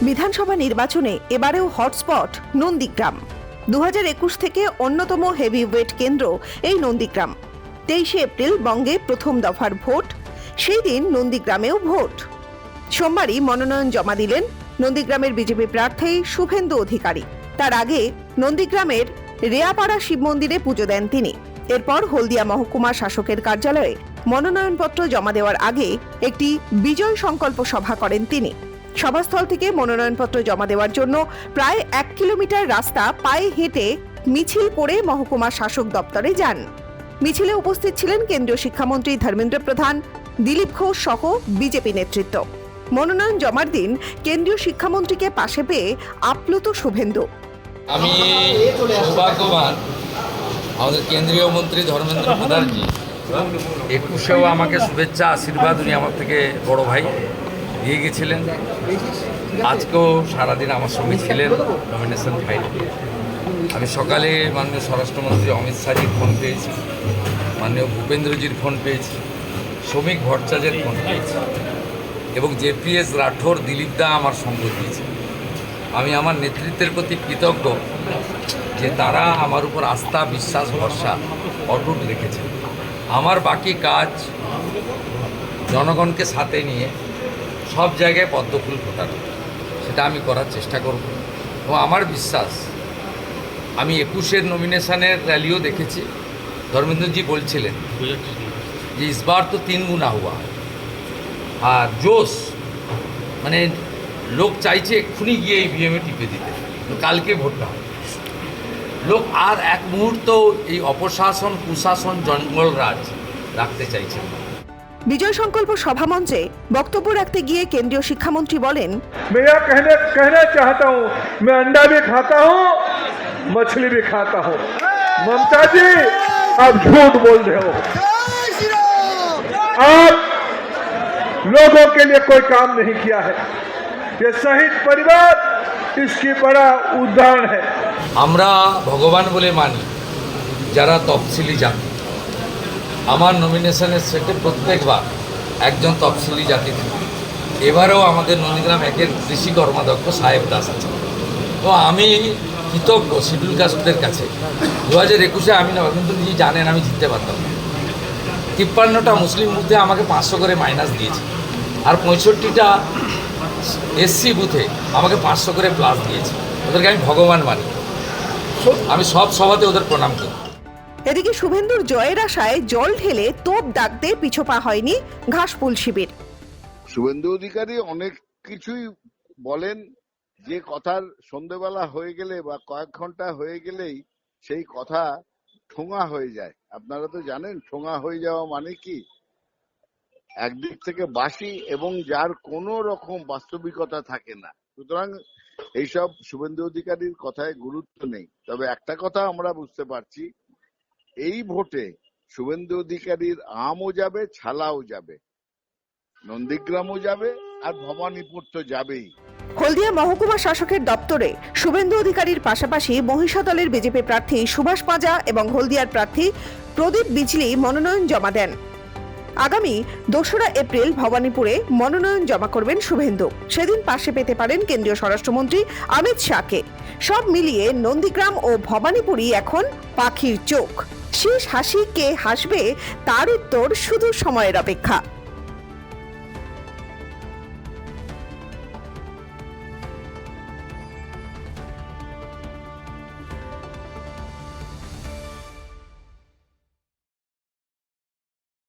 বিধানসভা নির্বাচনে এবারেও হটস্পট নন্দীগ্রাম। 2021 থেকে অন্যতম হেভিওয়েট কেন্দ্র এই নন্দীগ্রাম। 23 এপ্রিল বঙ্গে প্রথম দফার ভোট, সেই দিন নন্দীগ্রামেও ভোট। সোমবারই মনোনয়ন জমা দিলেন নন্দীগ্রামের বিজেপি প্রার্থী শুভেন্দু অধিকারী। তার আগে নন্দীগ্রামের রেয়াপাড়া শিব মন্দিরে পুজো দেন তিনি। এরপর হলদিয়া মহকুমা শাসকের কার্যালয়ে মনোনয়নপত্র জমা দেওয়ার আগে একটি বিজয় সংকল্প সভা করেন তিনি। সভাস্থল থেকে মনোনয়নপত্র জমা দেওয়ার জন্য প্রায় 1 কিলোমিটার রাস্তা পায়ে হেঁটে মিছিল করে মহকুমা শাসক দপ্তরে যান। মিছিলে উপস্থিত ছিলেন কেন্দ্রীয় শিক্ষামন্ত্রী ধর্মেন্দ্র প্রধান, দিলীপ ঘোষ সহ বিজেপি নেতৃত্ব। মনোনয়ন জমার দিন কেন্দ্রীয় শিক্ষামন্ত্রীকে পাশে পেয়ে আপ্লুত শুভেন্দু। আমি সৌভাগ্যবান, আমাদের কেন্দ্রীয় মন্ত্রী ধর্মেন্দ্র প্রধানজি 21-এও আমাকে শুভেচ্ছা আশীর্বাদ উনি আমার থেকে বড় ভাই দিয়ে গেছিলেন। আজকেও সারাদিন আমার সঙ্গে ছিলেন নমিনেশন ফাইলে। আমি সকালে মাননীয় স্বরাষ্ট্রমন্ত্রী অমিত শাহজির ফোন পেয়েছি, মাননীয় ভূপেন্দ্রজির ফোন পেয়েছি, শ্রমিক ভট্টাচার্যের ফোন পেয়েছি এবং জেপিএস রাঠোর দিলীপ দা আমার সঙ্গ দিয়েছে। আমি আমার নেতৃত্বের প্রতি কৃতজ্ঞ যে তারা আমার উপর আস্থা, বিশ্বাস, ভরসা অটুট রেখেছে। আমার বাকি কাজ জনগণকে সাথে নিয়ে সব জায়গায় পদ্মফুল ফোটানো, সেটা আমি করার চেষ্টা করব। এবং আমার বিশ্বাস, আমি 21-এর নমিনেশনের র্যালিও দেখেছি। ধর্মেন্দ্রজি বলছিলেন যে ইসবার তো 3 গুণা হুয়া, আর জোশ মানে লোক চাইছে এক্ষুনি গিয়ে ইভিএমে টিপে দিতে, কালকে ভোটটা হবে। লোক আর এক মুহূর্ত এই অপশাসন, কুশাসন, জঙ্গল রাজ রাখতে চাইছে। বিজয় সংকল্প সভা মঞ্চে বক্তব্য রাখতে গিয়ে কেন্দ্রীয় শিক্ষামন্ত্রী বলেন, मैं कहना चाहता हूँ, मैं अंडा भी खाता हूँ, मछली भी खाता हूँ। ममता जी, आप झूठ बोल रहे हो। आप लोगों के लिए कोई काम नहीं किया है। ये शहीद परिवार इसकी बड़ा उदाहरण है। আমরা ভগবান বলে মানি যারা তফসিলি জাতি। আমার নমিনেশনের সেটে প্রত্যেকবার একজন তফসিলি জাতি থাকে। এবারেও আমাদের নন্দীগ্রাম 1-এর কৃষি কর্মাধ্যক্ষ সাহেব দাস আছে। তো আমি কৃতজ্ঞ শিডিউল কাস্টদের কাছে। 2021-এ আমি কিন্তু নিজে জানেন আমি জিততে পারতাম না। 53টা মুসলিম বুথে আমাকে 500 করে মাইনাস দিয়েছে, আর 65টা এসসি বুথে আমাকে 500 করে প্লাস দিয়েছে। ওদেরকে আমি ভগবান মানি, আমি সব সভাতে ওদের প্রণাম করি। এদিকে শুভেন্দুর জয়ের আশায় জল ঢেলে তোপ দাগতে পিছপা হয়নি ঘাসফুল শিবির। শুভেন্দু অধিকারী অনেক কিছুই বলেন, যে কথার সন্ধ্যেবেলা হয়ে গেলে বা কয়েক ঘন্টা হয়ে গেলেই সেই কথা ঠোঙা হয়ে যায়। আপনারা তো জানেন ঠোঙা হয়ে যাওয়া মানে কি, একদিক থেকে বাসি এবং যার কোনো রকম বাস্তবিকতা থাকে না। সুতরাং এইসব শুভেন্দু অধিকারীর কথায় গুরুত্ব নেই। তবে একটা কথা আমরা বুঝতে পারছি, এই ভোটে শুভেন্দু অধিকারীর আমও যাবে, ছালাও যাবে, নন্দীগ্রামও যাবে, আর ভবানীপুর তো যাবেই। হলদিয়া মহকুমা শাসকের দপ্তরে শুভেন্দু অধিকারীর পাশাপাশি মহিষাদলের বিজেপি প্রার্থী সুভাষ পাঁজা এবং হলদিয়ার প্রার্থী প্রদীপ বিজলি মনোনয়ন জমা দেন। আগামী 2রা এপ্রিল ভবানীপুরে মনোনয়ন জমা করবেন শুভেন্দু। সেদিন পাশে পেতে পারেন কেন্দ্রীয় স্বরাষ্ট্রমন্ত্রী অমিত শাহকে। সব মিলিয়ে নন্দীগ্রাম ও ভবানীপুরই এখন পাখির চোখ। শেষ হাসি কে হাসবে তার উত্তর শুধু সময়ের অপেক্ষা।